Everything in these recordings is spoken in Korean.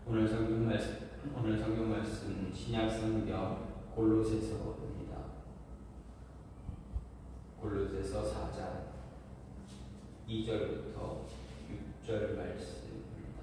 오늘 성경 말씀 신약 성경 골로새서입니다. 골로새서 4장 2절부터 6절 말씀입니다.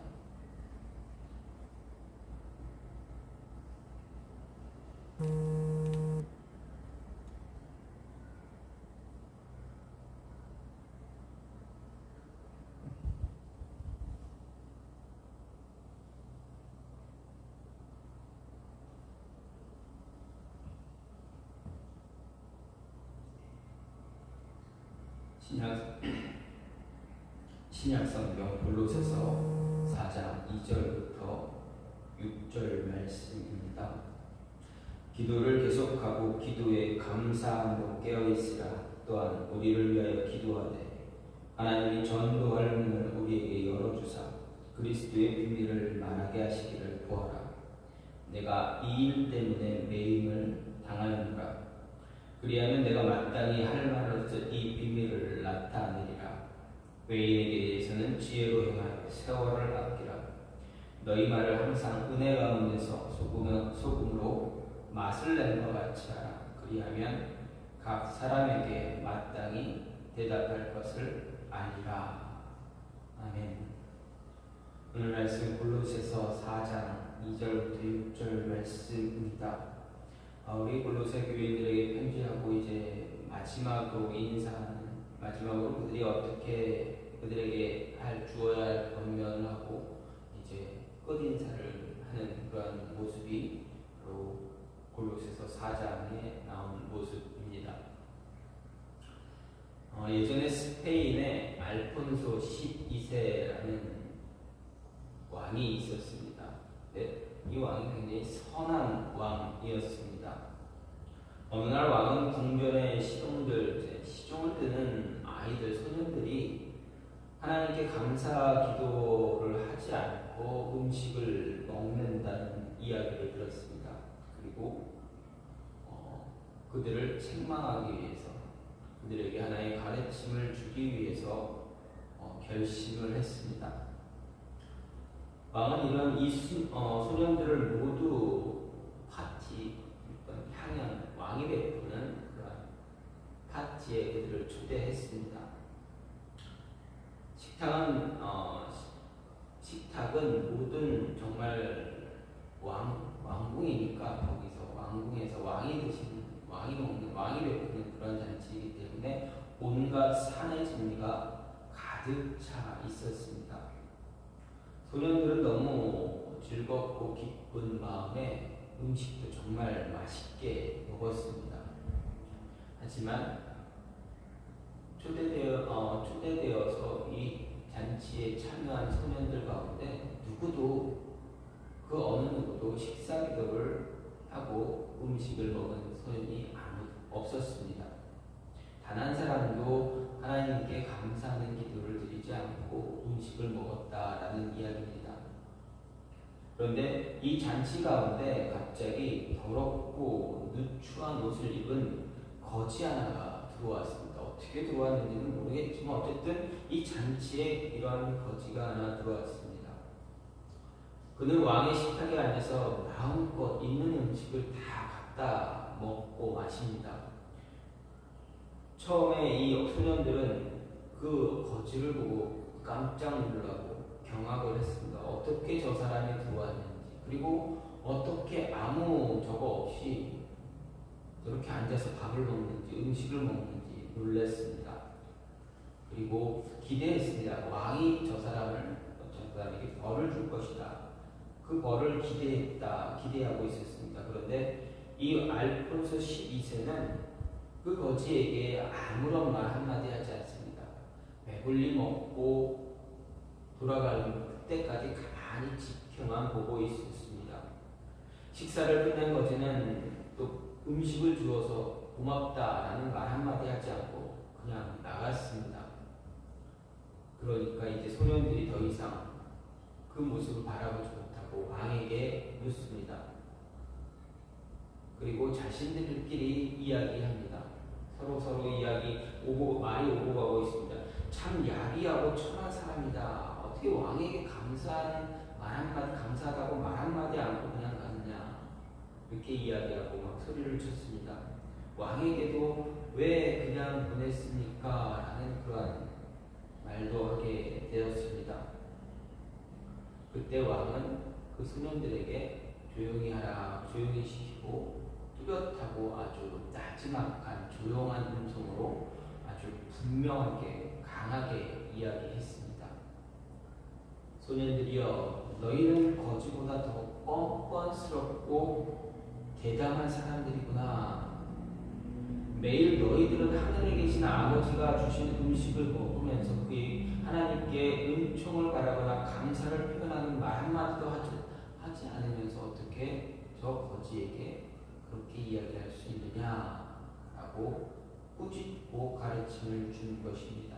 신약 성경 골로새서 4장 2절부터 6절 말씀입니다. 기도를 계속하고 기도에 감사함으로 깨어있으라. 또한 우리를 위하여 기도하되 하나님이 전도할 문을 우리에게 열어주사 그리스도의 비밀을 말하게 하시기를 구하라. 내가 이 일 때문에 매임을 당하였노라. 그리하면 내가 마땅히 할 말로서 이 비밀을 나타내리라. 외인에게 대해서는 지혜로 행하여 세월을 아끼라. 너희 말을 항상 은혜 가운데서 소금으로 맛을 낸 것 같이 하라. 그리하면 각 사람에게 마땅히 대답할 것을 아니라. 아멘. 오늘 말씀 골로새서 4장 2절부터 6절 말씀입니다. 우리 골로새 교인들에게 편지하고 이제 마지막으로 인사하는, 마지막으로 그들이 어떻게 그들에게 주어야 할 권면을 하고 이제 끝 인사를 하는 그런 모습이 바로 골로새서 4장에 나온 모습입니다. 예전에 스페인에 알폰소 12세라는 왕이 있었습니다. 네, 이 왕이 굉장히 선한 왕이었습니다. 어느 날 왕은 궁전의 시종을 뜨는 아이들, 소년들이 하나님께 감사 기도를 하지 않고 음식을 먹는다는 이야기를 들었습니다. 그리고 그들을 책망하기 위해서, 그들에게 하나의 가르침을 주기 위해서 결심을 했습니다. 왕은 이런 소년들을 모두 파티, 향연, 왕이 베푸는 그런 파티에 그들을 초대했습니다. 식탁은 모든 정말 왕궁이니까 거기서 왕궁에서 왕이 베푸는 그런 잔치이기 때문에 온갖 산의 진미가 가득 차 있었습니다. 소년들은 너무 즐겁고 기쁜 마음에 음식도 정말 맛있게 먹었습니다. 하지만 초대되어서 이 잔치에 참여한 소년들 가운데 그 어느 누구도 식사 기도를 하고 음식을 먹은 소년이 없었습니다. 단 한 사람도 하나님께 감사하는 기도를 드리지 않고 음식을 먹었다라는 이야기입니다. 그런데 이 잔치 가운데 갑자기 더럽고 누추한 옷을 입은 거지 하나가 들어왔습니다. 어떻게 들어왔는지는 모르겠지만 어쨌든 이 잔치에 이러한 거지가 하나 들어왔습니다. 그는 왕의 식탁에 앉아서 마음껏 있는 음식을 다 갖다 먹고 마십니다. 처음에 이 소년들은 그 거지를 보고 깜짝 놀라고 경악을 했습니다. 어떻게 저 사람이 들어왔는지, 그리고 어떻게 아무 저거 없이 저렇게 앉아서 밥을 먹는지 음식을 먹는지 놀랐습니다. 그리고 기대했습니다. 왕이 저 사람에게 벌을 줄 것이다. 그 벌을 기대하고 있었습니다. 그런데 이 알폰소 12세는 그 거지에게 아무런 말 한마디 하지 않습니다. 배불리 먹고 돌아가는 그때까지 가만히 지켜만 보고 있었습니다. 식사를 끝낸 거지는 또 음식을 주어서 고맙다라는 말 한마디 하지 않고 그냥 나갔습니다. 그러니까 이제 소년들이 더 이상 그 모습을 바라보지 못하고 왕에게 묻습니다. 그리고 자신들끼리 이야기합니다. 서로 말이 오고 가고 있습니다. 참 야비하고 천한 사람이다. 어떻게 왕에게 감사하는 말 한마디, 감사하다고 말 한마디 않고 그냥 갔냐, 이렇게 이야기하고 막 소리를 쳤습니다. 왕에게도 왜 그냥 보냈습니까? 라는 그러한 말도 하게 되었습니다. 그때 왕은 그 소년들에게 조용히 하라, 조용히 시키고 뚜렷하고 아주 나지막한 조용한 음성으로 아주 분명하게 강하게 이야기했습니다. 소년들이여, 너희는 거지보다 더 뻔뻔스럽고 대담한 사람들이구나. 매일 너희들은 하늘에 계신 아버지가 주신 음식을 먹으면서 그 하나님께 은총을 바라거나 감사를 표현하는 말 한마디도 하지 않으면서 어떻게 저 거지에게 그렇게 이야기할 수 있느냐라고 꾸짖고 가르침을 준 것입니다.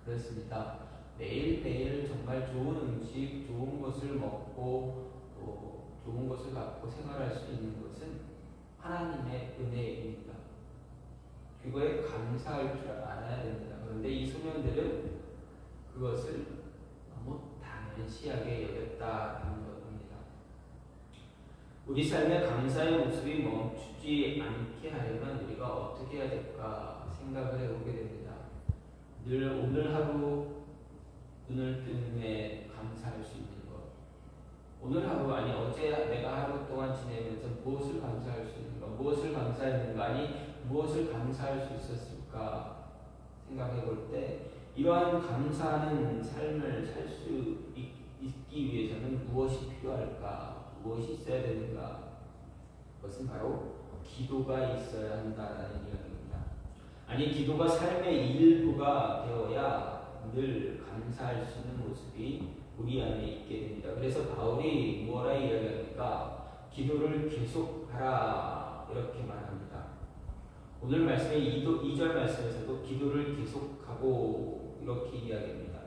그렇습니다. 매일매일 정말 좋은 음식, 좋은 것을 먹고 또 좋은 것을 갖고 생활할 수 있는 것은 하나님의 은혜입니다. 그거에 감사할 줄 알아야 됩니다. 그런데 이 소년들은 그것을 너무 당연시하게 여겼다는 것입니다. 우리 삶의 감사의 모습이 멈추지 않게 하려면 우리가 어떻게 해야 될까 생각을 해보게 됩니다. 늘 오늘 하루 눈을 뜸에 감사할 수 있는 것, 오늘 하루, 아니 어제 내가 하루 동안 지내면서 무엇을 감사할 수 있는가, 무엇을 감사했는가, 아니 무엇을 감사할 수 있었을까 생각해 볼 때 이러한 감사하는 삶을 살 수 있기 위해서는 무엇이 필요할까, 무엇이 있어야 되는가, 그것은 바로 기도가 있어야 한다는 이야기입니다. 아니 기도가 삶의 일부가 되어야 늘 감사할 수 있는 모습이 우리 안에 있게 됩니다. 그래서 바울이 뭐라 이야기합니까? 기도를 계속하라 이렇게 말합니다. 오늘 말씀의 2절 말씀에서도 기도를 계속하고 이렇게 이야기합니다.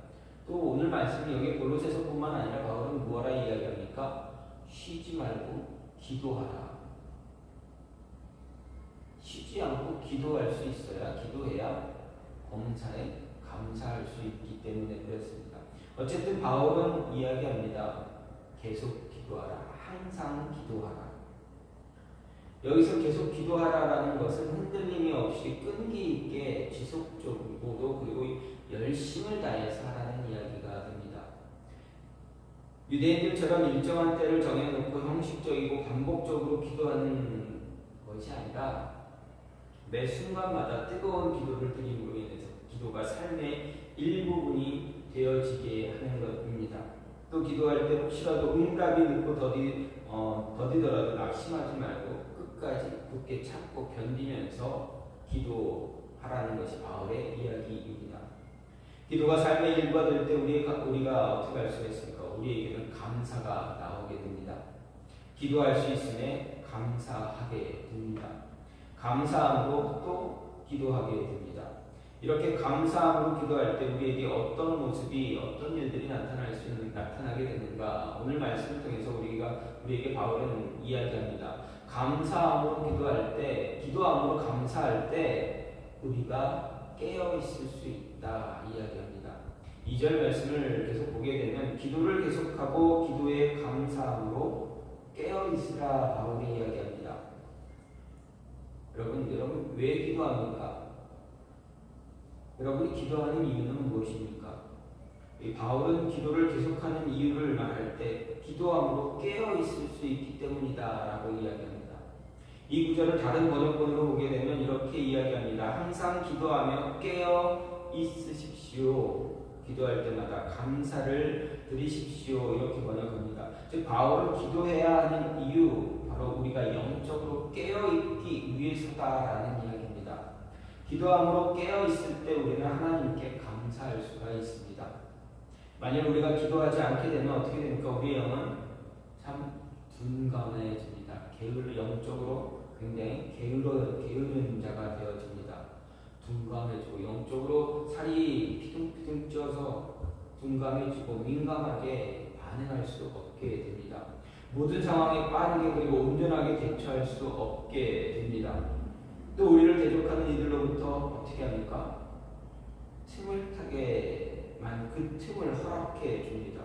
또 오늘 말씀이 여기 골로새서뿐만 아니라 바울은 뭐라 이야기합니까? 쉬지 말고 기도하라. 쉬지 않고 기도할 수 있어야, 기도해야 범사에 감사할 수 있기 때문에 그렇습니다. 어쨌든 바울은 이야기합니다. 계속 기도하라. 항상 기도하라. 여기서 계속 기도하라라는 것은 흔들림이 없이 끈기 있게 지속적으로도 그리고 열심을 다해서 하라는 이야기가 됩니다. 유대인들처럼 일정한 때를 정해놓고 형식적이고 반복적으로 기도하는 것이 아니라 매 순간마다 뜨거운 기도를 드림으로 인해서 기도가 삶의 일부분이 되어지게 하는 것입니다. 또 기도할 때 혹시라도 응답이 늦고 더디더라도 낙심하지 말고 끝까지 굳게 참고 견디면서 기도하라는 것이 바울의 이야기입니다. 기도가 삶의 일부가 될 때 우리가 어떻게 할 수가 있습니까? 우리에게는 감사가 나오게 됩니다. 기도할 수 있음에 감사하게 됩니다. 감사함으로 또 기도하게 됩니다. 이렇게 감사함으로 기도할 때 우리에게 어떤 모습이, 어떤 일들이 나타나게 되는가? 오늘 말씀을 통해서 우리에게 바울은 이야기합니다. 감사함으로 기도할 때, 기도함으로 감사할 때 우리가 깨어 있을 수 있다 이야기합니다. 2절 말씀을 계속 보게 되면 기도를 계속하고 기도에 감사함으로 깨어 있으라 바울이 이야기합니다. 여러분 왜 기도합니까? 여러분이 기도하는 이유는 무엇입니까? 바울은 기도를 계속하는 이유를 말할 때 기도함으로 깨어 있을 수 있기 때문이다라고 이야기합니다. 이 구절을 다른 번역본으로 보게 되면 이렇게 이야기합니다. 항상 기도하며 깨어 있으십시오. 기도할 때마다 감사를 드리십시오. 이렇게 번역합니다. 즉 바울은 기도해야 하는 이유, 바로 우리가 영적으로 깨어 있기 위해서다라는 이야기입니다. 기도함으로 깨어 있을 때 우리는 하나님께 감사할 수가 있습니다. 만약 우리가 기도하지 않게 되면 어떻게 됩니까? 우리의 영은 참 둔감해집니다. 영적으로 굉장히 게으른 자가 되어집니다. 둔감해지고 영적으로 살이 피둥피둥 쪄서 둔감해지고 민감하게 반응할 수 없게 됩니다. 모든 상황에 빠르게 그리고 온전하게 대처할 수 없게 됩니다. 또 우리를 대적하는 이들로부터 어떻게 합니까? 틈을 타게 때만 그 틈을 허락해 줍니다.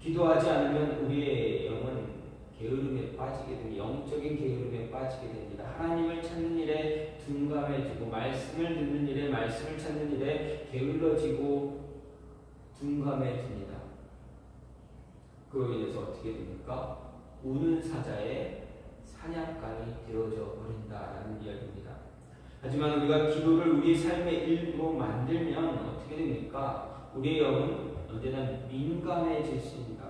기도하지 않으면 우리의 영은 게으름에 빠지게 됩니다. 영적인 게으름에 빠지게 됩니다. 하나님을 찾는 일에 둔감해지고 말씀을 듣는 일에 말씀을 찾는 일에 게을러지고 둔감해집니다. 그로 인해서 어떻게 됩니까? 우는 사자의 사냥감이 되어져 버린다라는 이야기입니다. 하지만 우리가 기도를 우리 삶의 일부로 만들면 어떻게 됩니까? 우리의 영은 언제나 민감해질 수 있습니다.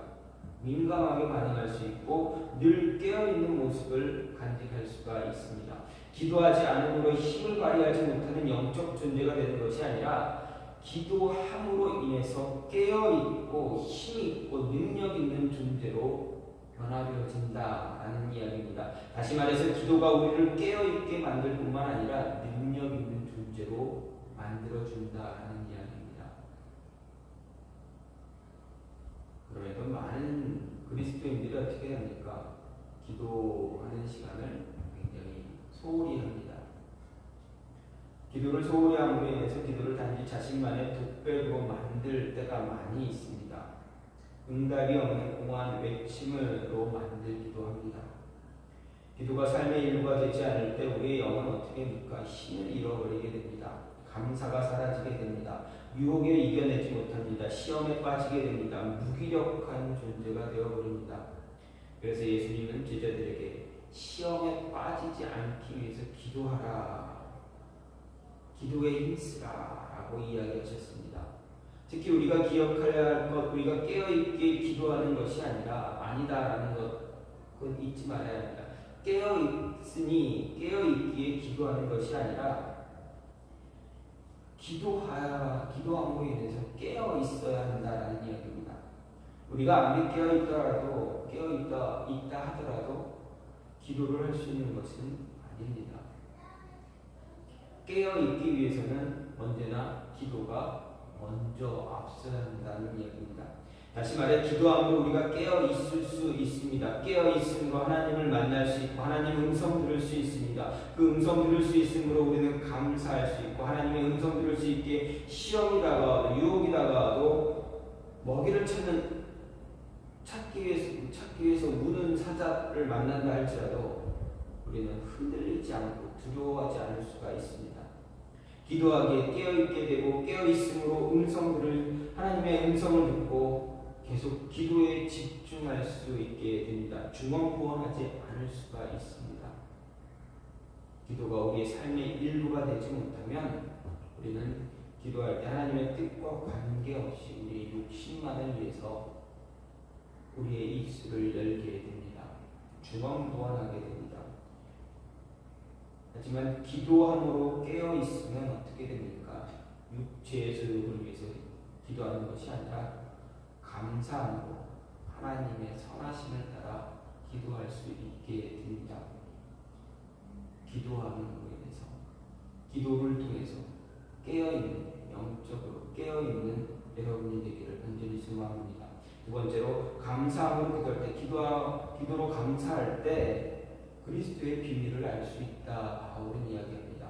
민감하게 반응할 수 있고 늘 깨어있는 모습을 간직할 수가 있습니다. 기도하지 않음으로 힘을 발휘하지 못하는 영적 존재가 되는 것이 아니라 기도함으로 인해서 깨어있고 힘있고 능력있는 존재로 변화되어진다라는 이야기입니다. 다시 말해서 기도가 우리를 깨어있게 만들 뿐만 아니라 능력있는 존재로 만들어준다라는 이야기입니다. 그러면 많은 그리스도인들이 어떻게 합니까? 기도하는 시간을 굉장히 소홀히 합니다. 기도를 소홀히 함으로 인해서 기도를 단지 자신만의 독백으로 만들 때가 많이 있습니다. 응답이 없는 공허한 외침으로 만들기도 합니다. 기도가 삶의 일부가 되지 않을 때 우리의 영은 어떻게 됩니까? 힘을 잃어버리게 됩니다. 감사가 사라지게 됩니다. 유혹에 이겨내지 못합니다. 시험에 빠지게 됩니다. 무기력한 존재가 되어버립니다. 그래서 예수님은 제자들에게 시험에 빠지지 않기 위해서 기도하라, 기도에 힘쓰라 라고 이야기하셨습니다. 특히 우리가 기억해야 할 것, 우리가 깨어있게 기도하는 것이 아니다라는 것은 잊지 말아야 합니다. 깨어있으니 깨어있기에 기도하는 것이 아니라 기도함으로 인해서 깨어있어야 한다라는 이야기입니다. 우리가 아무리 깨어있다 하더라도 기도를 할 수 있는 것은 아닙니다. 깨어있기 위해서는 언제나 기도가 먼저 앞서야 한다는 이야기입니다. 다시 말해 기도함으로 우리가 깨어있을 수 있습니다. 깨어있음으로 하나님을 만날 수 있고 하나님의 음성 들을 수 있습니다. 그 음성 들을 수 있으므로 우리는 감사할 수 있고 하나님의 음성 들을 수 있게 시험이 다가와도 유혹이 다가와도 먹이를 찾기 위해서 우는 사자를 만난다 할지라도 우리는 흔들리지 않고 두려워하지 않을 수가 있습니다. 기도하기에 깨어있게 되고 깨어있음으로 하나님의 음성을 듣고 계속 기도에 집중할 수 있게 됩니다. 중언부언하지 않을 수가 있습니다. 기도가 우리의 삶의 일부가 되지 못하면 우리는 기도할 때 하나님의 뜻과 관계없이 우리의 욕심만을 위해서 우리의 입술을 열게 됩니다. 중언부언하게 됩니다. 하지만 기도함으로 깨어있으면 어떻게 됩니까? 육체의 소욕을 위해서 기도하는 것이 아니라 감사함으로 하나님의 선하심을 따라 기도할 수 있게 됩니다. 기도함으로 인해서 기도를 통해서 깨어있는 영적으로 깨어있는 여러분이 되기를 간절히 소망합니다. 두 번째로 감사함으로 기도할 때 기도로 감사할 때 그리스도의 비밀을 알 수 있다. 바울은 이야기합니다.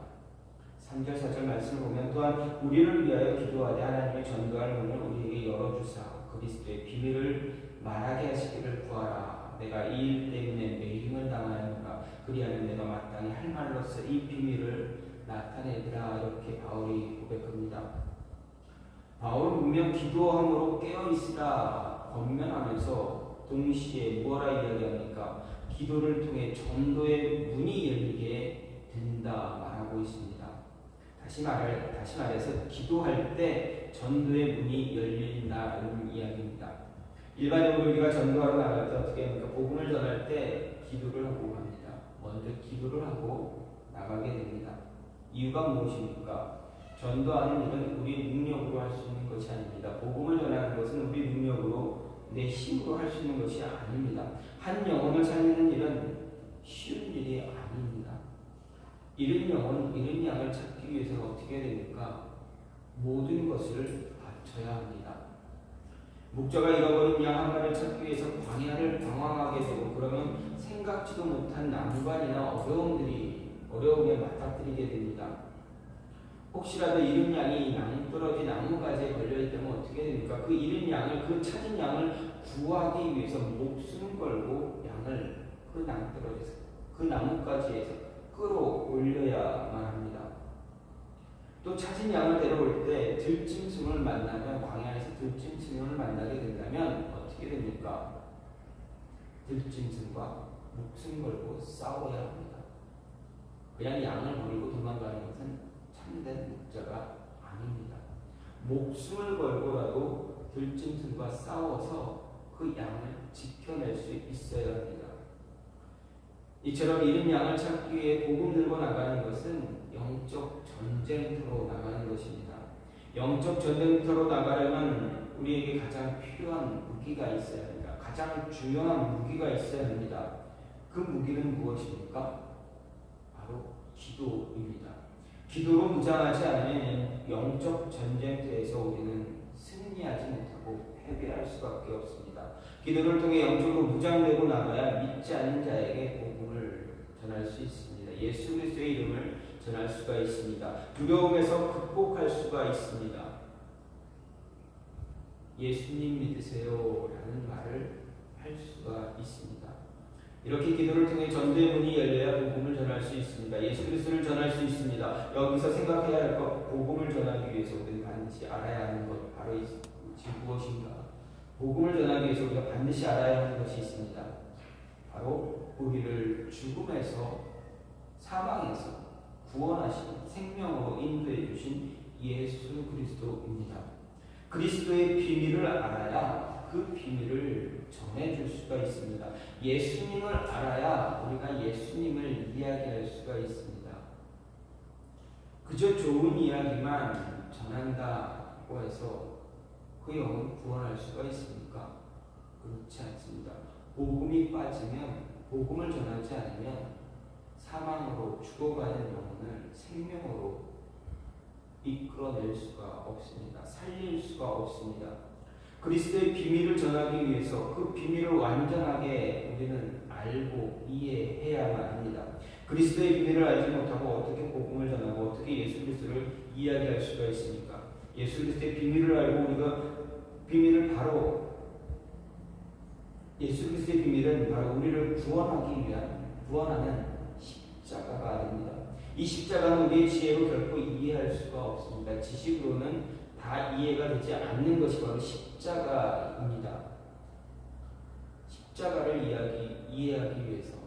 3절 4절 말씀을 보면 또한 우리를 위하여 기도하되 하나님의 전도할 문을 우리에게 열어주사 그리스도의 비밀을 말하게 하시기를 구하라. 내가 이 일 때문에 매임을 당하였노라. 그리하면 내가 마땅히 할 말로서 이 비밀을 나타내리라. 이렇게 바울이 고백합니다. 바울은 분명 기도함으로 깨어있으라 권면하면서 동시에 무엇라 이야기합니까? 기도를 통해 전도의 문이 열리게 된다 말하고 있습니다. 다시 말해서 기도할 때 전도의 문이 열린다는 이야기입니다. 일반적으로 우리가 전도하러 나갈 때 어떻게 합니까? 복음을 전할 때 기도를 하고 갑니다. 먼저 기도를 하고 나가게 됩니다. 이유가 무엇입니까? 전도하는 일은 우리 능력으로 할 수 있는 것이 아닙니다. 복음을 전하는 것은 우리 능력으로 내 힘으로 할 수 있는 것이 아닙니다. 한 영혼을 살리는 일은 쉬운 일이 아닙니다. 잃은 영혼, 잃은 양을 찾기 위해서는 어떻게 해야 됩니까? 모든 것을 바쳐야 합니다. 목자가 잃어버린 양 한 마리를 찾기 위해서 광야를 방황하게 되고 그러면 생각지도 못한 난관이나 어려움에 맞닥뜨리게 됩니다. 혹시라도 잃은 양이 낭떠러지 나뭇가지에 걸려있다면 어떻게 됩니까? 그 잃은 양을, 그 찾은 양을 구하기 위해서 목숨 걸고 양을 그 낭떠러지에서, 그 나뭇가지에서 끌어올려야만 합니다. 또 찾은 양을 데려올 때 들짐승을 만나면, 광야에서 들짐승을 만나게 된다면 어떻게 됩니까? 들짐승과 목숨 걸고 싸워야 합니다. 그냥 양을 버리고 도망가는 것은 참된 목자가 아닙니다. 목숨을 걸고라도 들짐승과 싸워서 그 양을 지켜낼 수 있어야 합니다. 이처럼 잃은 양을 찾기 위해 복음 들고 나가는 것은 영적 전쟁터로 나가는 것입니다. 영적 전쟁터로 나가려면 우리에게 가장 필요한 무기가 있어야 합니다. 가장 중요한 무기가 있어야 합니다. 그 무기는 무엇입니까? 바로 기도입니다. 기도로 무장하지 않으면 영적 전쟁터에서 우리는 승리하지 못하고 패배할 수밖에 없습니다. 기도를 통해 영적으로 무장되고 나가야 믿지 않는 자에게 복음을 전할 수 있습니다. 예수 그리스도의 이름을 전할 수가 있습니다. 두려움에서 극복할 수가 있습니다. 예수님 믿으세요 라는 말을 할 수가 있습니다. 이렇게 기도를 통해 전도의 문이 열려야 복음을 전할 수 있습니다. 예수 그리스도를 전할 수 있습니다. 여기서 생각해야 할 것, 복음을 전하기 위해서 우리는 반드시 알아야 하는 것, 바로 무엇인가? 복음을 전하기 위해서 우리가 반드시 알아야 하는 것이 있습니다. 바로 우리를 죽음에서, 사망에서 구원하신, 생명으로 인도해 주신 예수 그리스도입니다. 그리스도의 비밀을 알아야 그 비밀을 전해줄 수가 있습니다. 예수님을 알아야 우리가 예수님을 이야기할 수가 있습니다. 그저 좋은 이야기만 전한다고 해서 그 영혼 구원할 수가 있습니까? 그렇지 않습니다. 복음이 빠지면, 복음을 전하지 않으면 사망으로 죽어가는 영혼을 생명으로 이끌어낼 수가 없습니다. 살릴 수가 없습니다. 그리스도의 비밀을 전하기 위해서 그 비밀을 완전하게 우리는 알고 이해해야만 합니다. 그리스도의 비밀을 알지 못하고 어떻게 복음을 전하고 어떻게 예수 그리스도를 이야기할 수가 있습니까? 예수 그리스도의 비밀을 알고 우리가 비밀을 바로, 예수 그리스도의 비밀은 바로 우리를 구원하기 위한, 구원하는 십자가가 됩니다. 이 십자가는 우리의 지혜로 결코 이해할 수가 없습니다. 지식으로는 다 이해가 되지 않는 것이 바로 십자가입니다. 십자가를 이해하기 위해서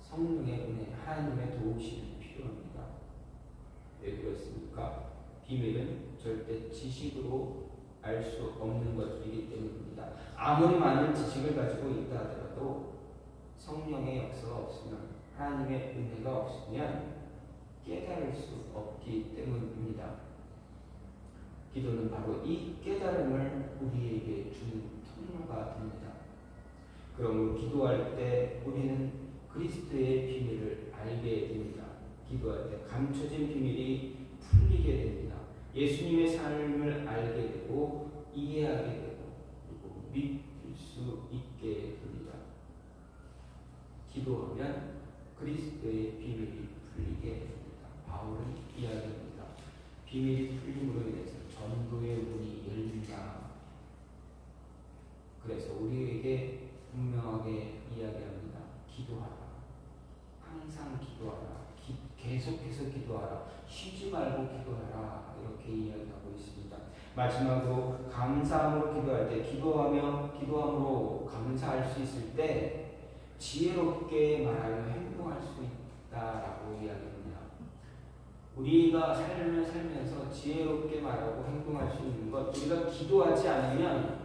성령의 은혜, 하나님의 도우심이 필요합니다. 왜 그렇습니까? 비밀은 절대 지식으로 알 수 없는 것이기 때문입니다. 아무리 많은 지식을 가지고 있다 하더라도 성령의 역사가 없으면, 하나님의 은혜가 없으면 깨달을 수 없기 때문입니다. 기도는 바로 이 깨달음을 우리에게 주는 통로가 됩니다. 그러므로 기도할 때 우리는 그리스도의 비밀을 알게 됩니다. 기도할 때 감춰진 비밀이 풀리게 됩니다. 예수님의 삶을 알게 되고 이해하게 되고 그리고 믿을 수 있게 됩니다. 기도하면 그리스도의 비밀이 풀리게 됩니다. 바울은 이야기합니다. 비밀이 풀림으로 인해서 전도의 문이 열린다. 그래서 우리에게 분명하게 이야기합니다. 기도하라. 항상 기도하라. 계속해서 기도하라. 쉬지 말고 기도하라. 이렇게 이야기하고 있습니다. 마지막으로 감사함으로 기도할 때, 기도함으로 감사할 수 있을 때 지혜롭게 말하며 행동할 수 있다라고 이야기합니다. 우리가 삶을 살면서 지혜롭게 말하고 행동할 수 있는 것, 우리가 기도하지 않으면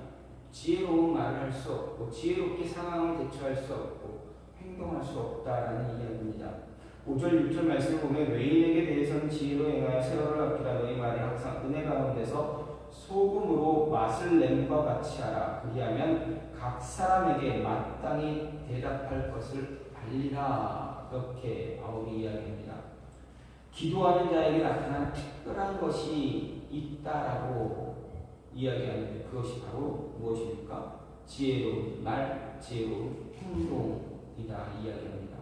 지혜로운 말을 할 수 없고 지혜롭게 상황을 대처할 수 없고 행동할 수 없다라는 이야기입니다. 5절 6절 말씀을 보면 외인에게 대해서는 지혜로 행하여 세월을 아끼라. 너희 말을 항상 은혜 가운데서 소금으로 맛을 냄과 같이 하라. 그리하면 각 사람에게 마땅히 대답할 것을 알리라. 이렇게 바울이 이야기합니다. 기도하는 자에게 나타난 특별한 것이 있다라고 이야기하는데 그것이 바로 무엇입니까? 지혜로운 말, 지혜로운 행동이다 이야기합니다.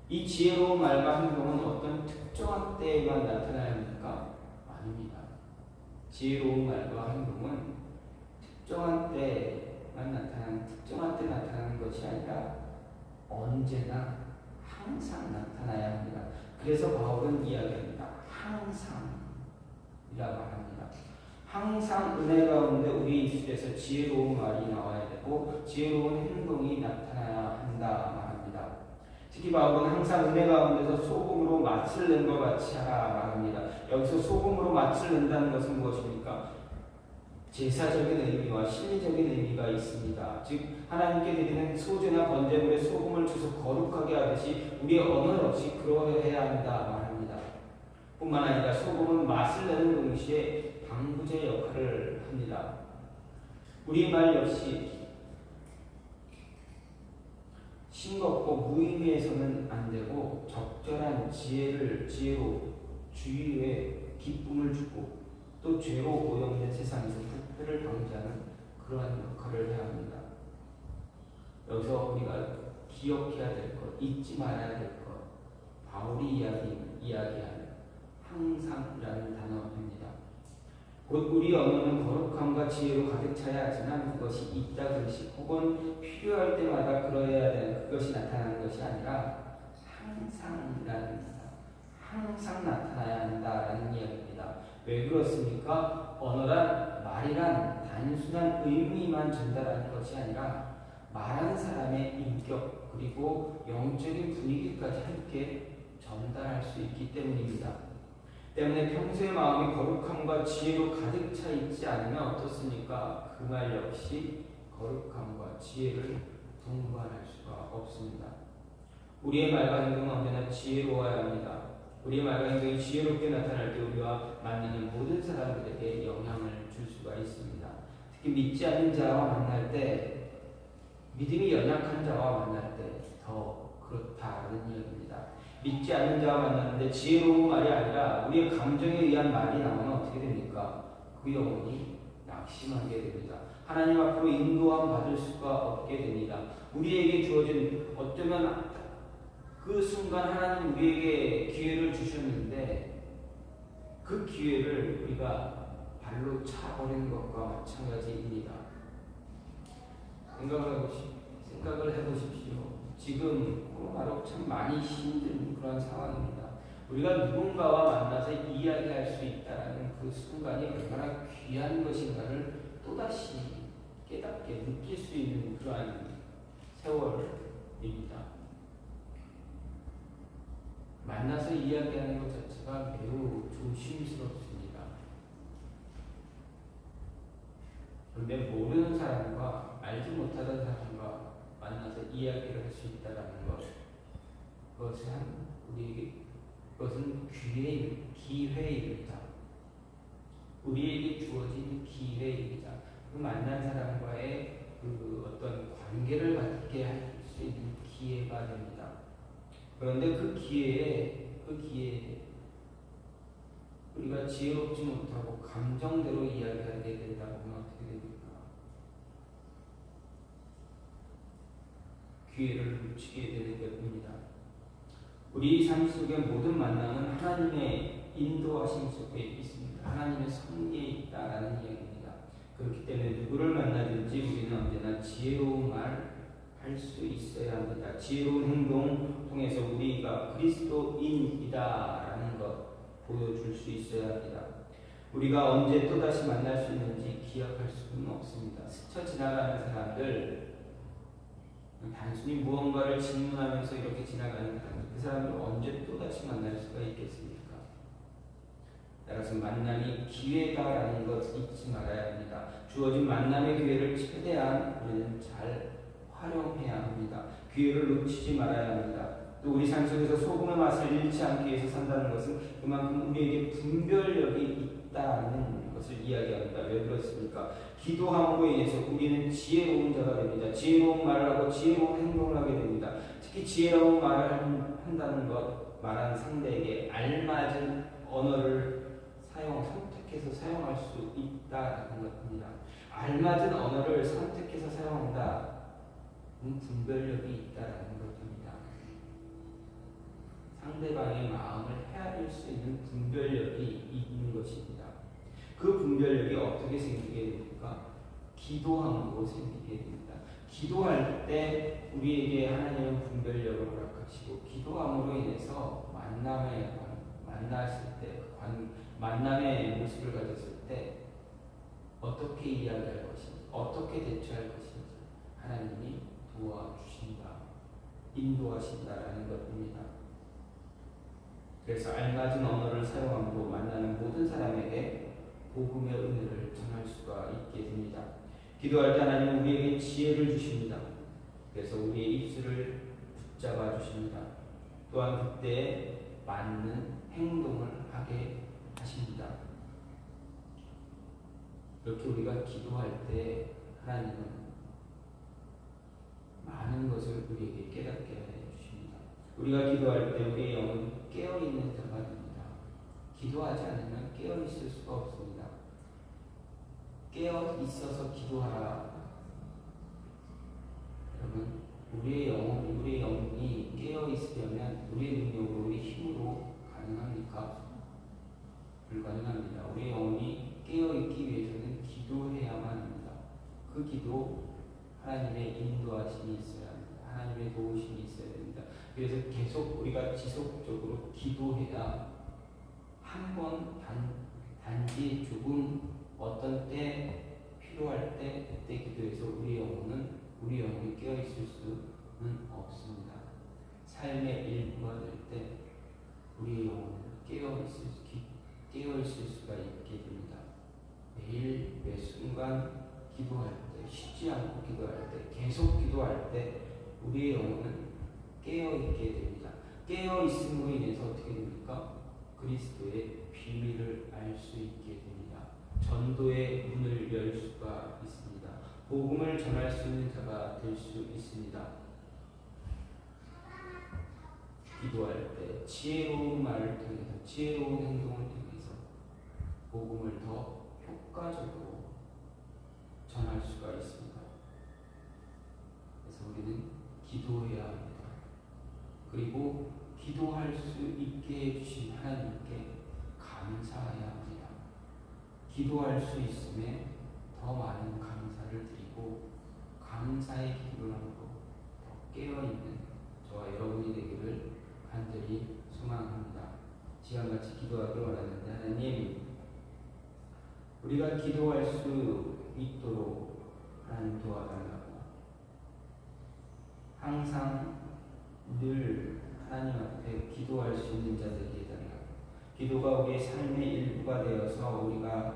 이 지혜로운 말과 행동은 어떤 특정한 때에만 나타나야 합니까? 아닙니다. 지혜로운 말과 행동은 특정한 때만 나타나는, 특정한 때 나타나는 것이 아니라 언제나 항상 나타나야 합니다. 그래서 바울은 이야기합니다. 항상이라고 합니다. 항상 은혜 가운데 우리 입술에서 지혜로운 말이 나와야 되고 지혜로운 행동이 나타나야 한다 말합니다. 특히 바울은 항상 은혜 가운데서 소금으로 맛을 낸 것 같이 하라 말합니다. 여기서 소금으로 맛을 낸다는 것은 무엇입니까? 제사적인 의미와 심리적인 의미가 있습니다. 즉 하나님께 드리는 소제나 번제물에 소금을 주서 거룩하게 하듯이 우리의 언어 역시 그러해야 한다 말합니다. 뿐만 아니라 소금은 맛을 내는 동시에 방부제 역할을 합니다. 우리 말 역시 싱겁고 무의미해서는 안 되고 적절한 지혜로 주위에 기쁨을 주고 또 죄로 오염된 세상에서 부패를 방지하는 그러한 역할을 해야 합니다. 여기서 우리가 기억해야 될 것, 잊지 말아야 될 것, 바울이 이야기하는 항상이라는 단어입니다. 곧 우리 언어는 거룩함과 지혜로 가득 차야 하지만 그것이 있다그릇이 혹은 필요할 때마다 그러해야 되는 그것이 나타나는 것이 아니라 항상 나타나야 한다라는 이야기입니다. 왜 그렇습니까? 언어란 말이란 단순한 의미만 전달하는 것이 아니라 말하는 사람의 인격 그리고 영적인 분위기까지 함께 전달할 수 있기 때문입니다. 때문에 평소의 마음이 거룩함과 지혜로 가득 차 있지 않으면 어떻습니까? 그 말 역시 거룩함과 지혜를 동반할 수가 없습니다. 우리의 말과 행동은 언제나 지혜로워야 합니다. 우리의 말과 행동이 지혜롭게 나타날 때 우리와 만나는 모든 사람들에게 영향을 줄 수가 있습니다. 특히 믿지 않는 자와 만날 때, 믿음이 연약한 자와 만날 때 더 그렇다는 이야기입니다. 믿지 않는 자와 만나는데 지혜로운 말이 아니라 우리의 감정에 의한 말이 나오면 어떻게 됩니까? 그 영혼이 낙심하게 됩니다. 하나님 앞으로 인도함 받을 수가 없게 됩니다. 우리에게 주어진 어쩌면 그 순간 하나님 우리에게 기회를 주셨는데 그 기회를 우리가 발로 차버리는 것과 마찬가지입니다. 생각을 해보십시오. 지금 코로나로 참 많이 힘든 그런 상황입니다. 우리가 누군가와 만나서 이야기할 수 있다는 그 순간이 얼마나 귀한 것인가를 또다시 깨닫게 느낄 수 있는 그러한 세월입니다. 만나서 이야기하는 것 자체가 매우 조심스럽습니다. 그런데 모르는 사람과 알지 못하던 사람과 만나서 이야기를 할 수 있다는 그것은 기회입니다. 우리에게 주어진 기회입니다. 그 만난 사람과의 그 어떤 관계를 갖게 할 수 있는 기회가 됩니다. 그런데 그 기회에 우리가 지혜롭지 못하고 감정대로 이야기하게 된다 보면 어떻게 됩니까? 기회를 놓치게 되는 것입니다. 우리 삶 속의 모든 만남은 하나님의 인도하심 속에 있습니다. 하나님의 섭리에 있다라는 이야기입니다. 그렇기 때문에 누구를 만나든지 우리는 언제나 지혜로운 말 할 수 있어야 합니다. 지혜로운 행동 통해서 우리가 그리스도인이다라는 것 보여줄 수 있어야 합니다. 우리가 언제 또다시 만날 수 있는지 기억할 수는 없습니다. 스쳐 지나가는 사람들, 단순히 무언가를 질문하면서 이렇게 지나가는 사람들, 그 사람을 언제 또다시 만날 수가 있겠습니까? 따라서 만남이 기회다라는 것 잊지 말아야 합니다. 주어진 만남의 기회를 최대한 우리는 잘 활용해야 합니다. 기회를 놓치지 말아야 합니다. 또 우리 삶 속에서 소금의 맛을 잃지 않기 위해서 산다는 것은 그만큼 우리에게 분별력이 있다는 것을 이야기합니다. 왜 그렇습니까? 기도함으로 인해서 우리는 지혜로운 자가 됩니다. 지혜로운 말을 하고 지혜로운 행동을 하게 됩니다. 특히 지혜로운 말을 한다는 것, 말하는 상대에게 알맞은 언어를 선택해서 사용할 수 있다는 것입니다. 알맞은 언어를 선택해서 사용한다. 분별력이 있다는 것입니다. 상대방의 마음을 헤아릴 수 있는 분별력이 있는 것입니다. 그 분별력이 어떻게 생기게 됩니까? 기도함으로 생기게 됩니다. 기도할 때 우리에게 하나님은 분별력을 허락하시고 기도함으로 인해서 만났을 때 만남의 모습을 가졌을 때 어떻게 이야기할 것인지 어떻게 대처할 것인지 하나님이 도와주신다, 인도하신다라는 것입니다. 그래서 알맞은 언어를 사용함으로 만나는 모든 사람에게 복음의 은혜를 전할 수가 있게 됩니다. 기도할 때 하나님은 우리에게 지혜를 주십니다. 그래서 우리의 입술을 붙잡아 주십니다. 또한 그때 맞는 행동을 하게 하십니다. 이렇게 우리가 기도할 때 하나님은 많은 것을 우리에게 깨닫게 해 주십니다. 우리가 기도할 때 우리의 영은 깨어있는 자가 됩니다. 기도하지 않으면 깨어있을 수가 없습니다. 깨어 있어서 기도하라. 여러분, 우리의 영이 깨어 있으려면 우리의 능력으로, 우리의 힘으로 가능합니까? 불가능합니다. 우리의 영혼이 깨어 있기 위해서는 기도해야만 합니다. 그 기도 하나님의 인도하심이 있어야 합니다. 하나님의 도우심이 있어야 됩니다. 그래서 계속 우리가 지속적으로 기도해야 한 번 단지 조금 어떤 때 필요할 때 그때 기도해서 우리 영혼이 깨어 있을 수는 없습니다. 삶의 일부가 될 때 우리 영혼은 깨어 있을 수가 있게 됩니다. 매일 매 순간 기도할 때, 쉬지 않고 기도할 때, 계속 기도할 때 우리의 영혼은 깨어 있게 됩니다. 깨어 있음으로 인해서 어떻게 됩니까? 그리스도의 비밀을 알 수 있게 됩니다. 전도의 문을 열 수가 있습니다. 복음을 전할 수 있는 자가 될 수 있습니다. 기도할 때 지혜로운 말을 통해서, 지혜로운 행동을 통해서 복음을 더 효과적으로 전할 수가 있습니다. 그래서 우리는 기도해야 합니다. 그리고 기도할 수 있게 해주신 하나님께 감사해야 합니다. 기도할 수 있음에 더 많은 감사를 드리고 감사의 기도를 함으로 더 깨어있는 저와 여러분이 되기를 간절히 소망합니다. 시간같이 기도하길 원하는데 하나님, 우리가 기도할 수 있도록 하나님 도와달라고, 항상 늘 하나님 앞에 기도할 수 있는 자들이 해달라고, 기도가 우리의 삶의 일부가 되어서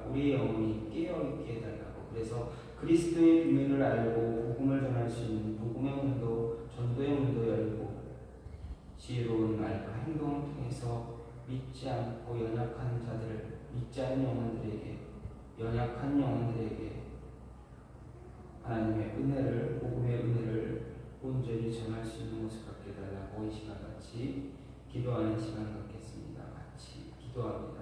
우리의 영혼이 깨어있게 해달라고, 그래서 그리스도의 비밀을 알고 복음을 전할 수 있는 복음의 문도, 전도의 문도 열고 지혜로운 말과 행동을 통해서 믿지 않고 연약한 자들, 믿지 않는 영혼들에게, 연약한 영혼들에게 하나님의 은혜를, 복음의 은혜를 온전히 전할 수 있는 모습 갖게 해달라고 이 시간 같이 기도하는 시간 갖겠습니다. 같이 기도합니다.